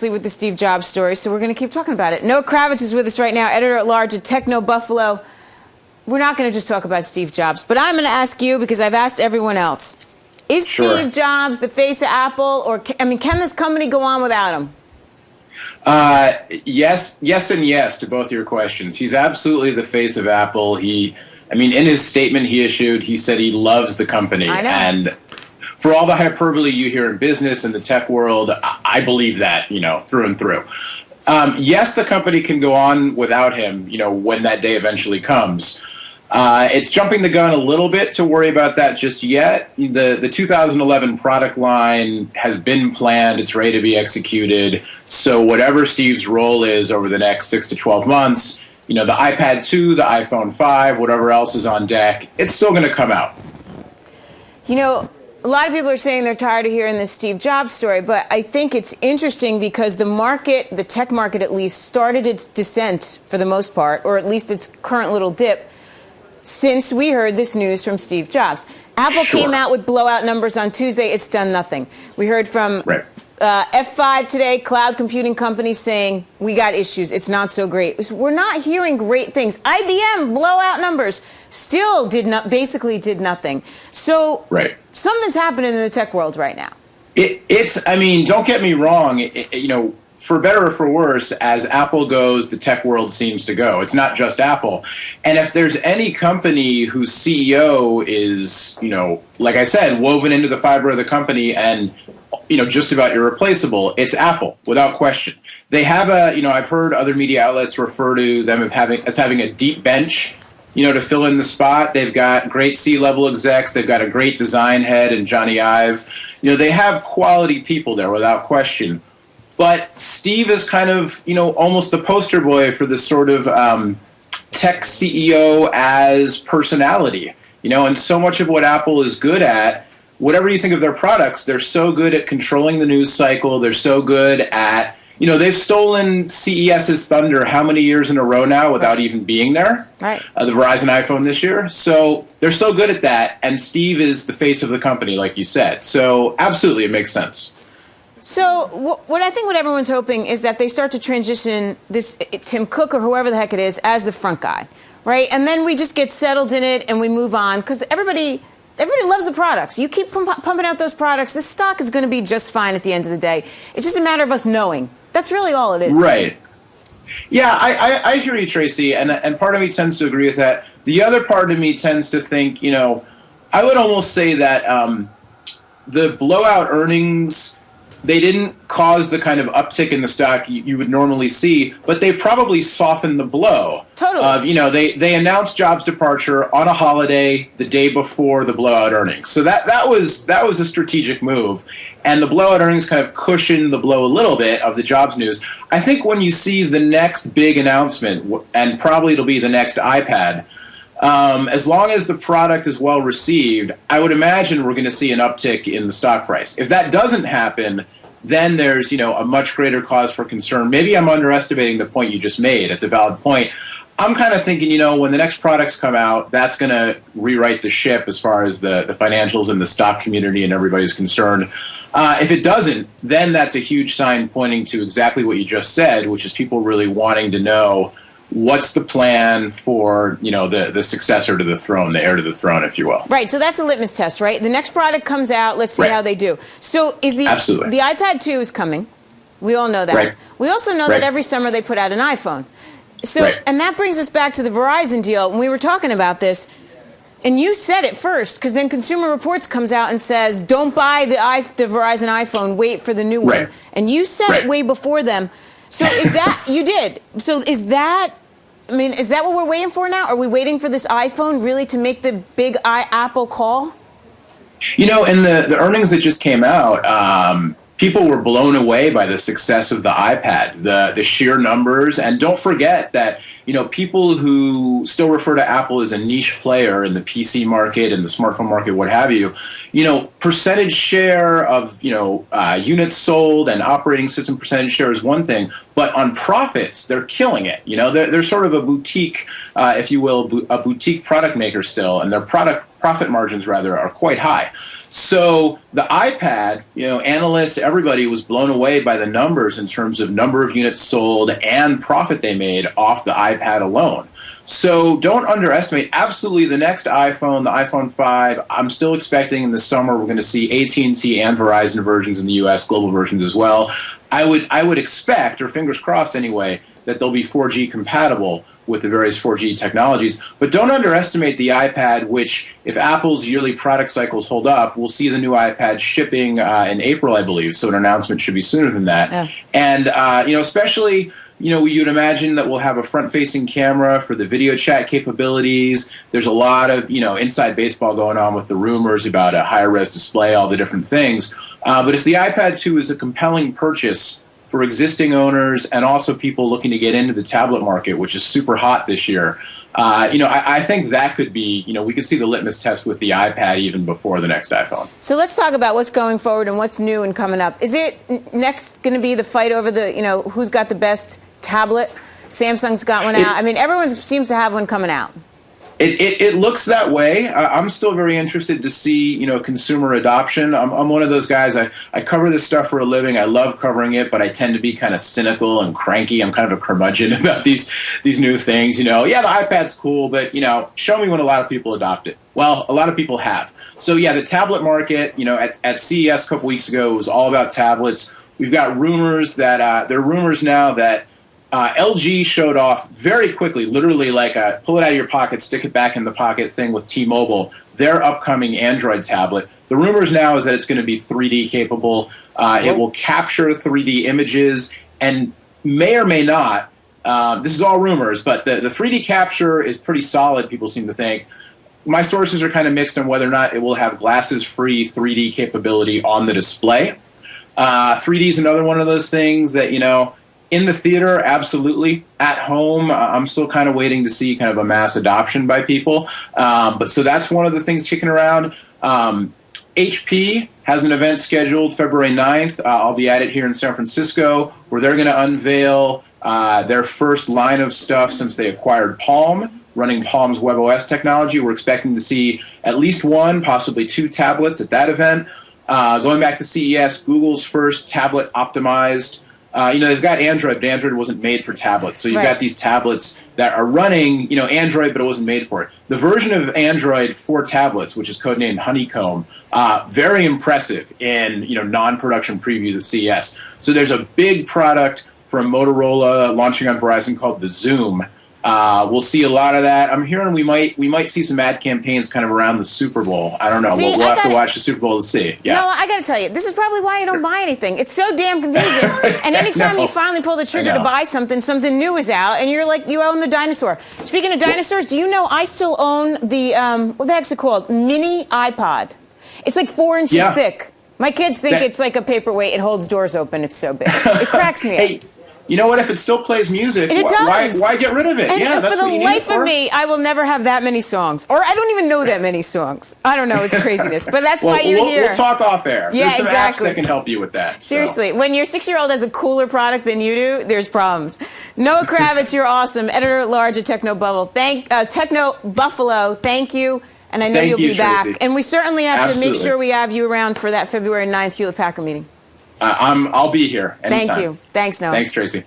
with the Steve Jobs story, so we're going to keep talking about it. Noah Kravitz is with us right now, editor-at-large at TechnoBuffalo. We're not going to just talk about Steve Jobs, but I'm going to ask you, because I've asked everyone else, is Steve Jobs the face of Apple, or, can this company go on without him? Yes and yes to both your questions. He's absolutely the face of Apple. In his statement he issued, he said he loves the company. I know. And for all the hyperbole you hear in business and the tech world, I believe that, through and through. Yes, the company can go on without him, when that day eventually comes. It's jumping the gun a little bit to worry about that just yet. The 2011 product line has been planned. It's ready to be executed. So whatever Steve's role is over the next 6 to 12 months, the iPad 2, the iPhone 5, whatever else is on deck, it's still going to come out. A lot of people are saying they're tired of hearing this Steve Jobs story, but I think it's interesting because the market, the tech market at least, started its descent for the most part, or at least its current little dip, since we heard this news from Steve Jobs. Apple came out with blowout numbers on Tuesday. It's done nothing. We heard from F5 today, cloud computing companies, saying we got issues. It's not so great. We're not hearing great things. IBM, blowout numbers, still basically did nothing. So something's happening in the tech world right now. Don't get me wrong, for better or for worse, as Apple goes, the tech world seems to go. It's not just Apple. And if there's any company whose CEO is, like I said, woven into the fiber of the company and, just about irreplaceable, it's Apple, without question. They have I've heard other media outlets refer to them as having a deep bench, to fill in the spot. They've got great C-level execs. They've got a great design head in Johnny Ive. They have quality people there, without question. But Steve is kind of, almost the poster boy for this sort of tech CEO as personality, and so much of what Apple is good at, whatever you think of their products, they're so good at controlling the news cycle. They're so good at, they've stolen CES's thunder how many years in a row now without even being there? Right. The Verizon iPhone this year. So they're so good at that. And Steve is the face of the company, like you said. So absolutely, it makes sense. So what everyone's hoping is that they start to transition this Tim Cook or whoever the heck it is as the front guy, right? And then we just get settled in it and we move on because everybody loves the products. You keep pumping out those products, this stock is going to be just fine at the end of the day. It's just a matter of us knowing. That's really all it is. Right. Yeah, I hear you, Tracy, and part of me tends to agree with that. The other part of me tends to think, I would almost say that the blowout earnings, they didn't cause the kind of uptick in the stock you would normally see, but they probably softened the blow. Totally. They announced Jobs' departure on a holiday the day before the blowout earnings. So that was a strategic move. And the blowout earnings kind of cushioned the blow a little bit of the Jobs news. I think when you see the next big announcement, and probably it'll be the next iPad, as long as the product is well received, I would imagine we're going to see an uptick in the stock price. If that doesn't happen, then there's a much greater cause for concern. Maybe I'm underestimating the point you just made. It's a valid point. I'm kind of thinking, when the next products come out, that's going to rewrite the ship as far as the financials and the stock community and everybody's concerned. If it doesn't, then that's a huge sign pointing to exactly what you just said, which is people really wanting to know what's the plan for, the successor to the throne, the heir to the throne, if you will. Right, so that's a litmus test, right? The next product comes out, let's see how they do. So the iPad 2 is coming. We all know that. Right. We also know that every summer they put out an iPhone. So, and that brings us back to the Verizon deal. When we were talking about this, and you said it first, because then Consumer Reports comes out and says, don't buy the Verizon iPhone, wait for the new one. And you said it way before them. So is that, you did. So is that what we're waiting for now? Are we waiting for this iPhone really to make the big Apple call? In the earnings that just came out, people were blown away by the success of the iPad, the sheer numbers. And don't forget that, people who still refer to Apple as a niche player in the PC market and the smartphone market, what have you, percentage share of, units sold and operating system percentage share is one thing, but on profits, they're killing it. They're sort of a boutique, if you will, a boutique product maker still, and their product profit margins rather are quite high. So the iPad, analysts, everybody was blown away by the numbers in terms of number of units sold and profit they made off the iPad alone. So don't underestimate. Absolutely, the next iPhone, the iPhone 5, I'm still expecting in the summer we're going to see AT&T and Verizon versions in the U.S., global versions as well. I would expect, or fingers crossed anyway, that they'll be 4G compatible with the various 4G technologies. But don't underestimate the iPad, which, if Apple's yearly product cycles hold up, we'll see the new iPad shipping in April, I believe. So an announcement should be sooner than that. Yeah. And, especially, you'd imagine that we'll have a front-facing camera for the video chat capabilities. There's a lot of, inside baseball going on with the rumors about a higher-res display, all the different things. But if the iPad 2 is a compelling purchase for existing owners and also people looking to get into the tablet market, which is super hot this year, I think that could be, we could see the litmus test with the iPad even before the next iPhone. So let's talk about what's going forward and what's new and coming up. Is it next going to be the fight over the, who's got the best tablet? Samsung's got one out. I mean, everyone seems to have one coming out. It looks that way. I'm still very interested to see, consumer adoption. I'm one of those guys. I cover this stuff for a living. I love covering it, but I tend to be kind of cynical and cranky. I'm kind of a curmudgeon about these new things. Yeah, the iPad's cool, but show me when a lot of people adopt it. Well, a lot of people have. So yeah, the tablet market. At CES a couple weeks ago, it was all about tablets. We've got rumors that there are rumors now that LG showed off very quickly, literally like a pull it out of your pocket, stick it back in the pocket thing with T-Mobile, their upcoming Android tablet. The rumors now is that it's going to be 3D capable. It will capture 3D images and may or may not, this is all rumors, but the 3D capture is pretty solid, people seem to think. My sources are kind of mixed on whether or not it will have glasses-free 3D capability on the display. 3D is another one of those things that, in the theater, absolutely. At home, I'm still kind of waiting to see kind of a mass adoption by people. But so that's one of the things kicking around. HP has an event scheduled February 9th. I'll be at it here in San Francisco, where they're going to unveil their first line of stuff since they acquired Palm, running Palm's WebOS technology. We're expecting to see at least one, possibly two tablets at that event. Going back to CES, Google's first tablet-optimized. They've got Android, but Android wasn't made for tablets. So you've got these tablets that are running, Android, but it wasn't made for it. The version of Android for tablets, which is codenamed Honeycomb, very impressive in, non-production previews at CES. So there's a big product from Motorola launching on Verizon called the Zoom. We'll see a lot of that. I'm hearing we might see some ad campaigns kind of around the Super Bowl. I don't know. We'll have to watch the Super Bowl to see. Yeah. No, I got to tell you, this is probably why you don't buy anything. It's so damn confusing. And anytime you finally pull the trigger to buy something new is out, and you're like, you own the dinosaur. Speaking of dinosaurs, do you know I still own the, what the heck's it called? Mini iPod. It's like 4 inches thick. My kids think it's like a paperweight. It holds doors open. It's so big. It cracks me up. You know what? If it still plays music, why get rid of it? And that's for the life of me, I will never have that many songs. Or I don't even know that many songs. I don't know. It's craziness. But that's why you're here. We'll talk off air. Yeah, there's some apps that can help you with that. Seriously. When your 6-year-old has a cooler product than you do, there's problems. Noah Kravitz, you're awesome. Editor-at-large at TechnoBuffalo. TechnoBuffalo, thank you. And I know you'll be back. Tracy. And we certainly have to make sure we have you around for that February 9th Hewlett-Packard meeting. I'll be here anytime. Thank you. Thanks, Noah. Thanks, Tracy.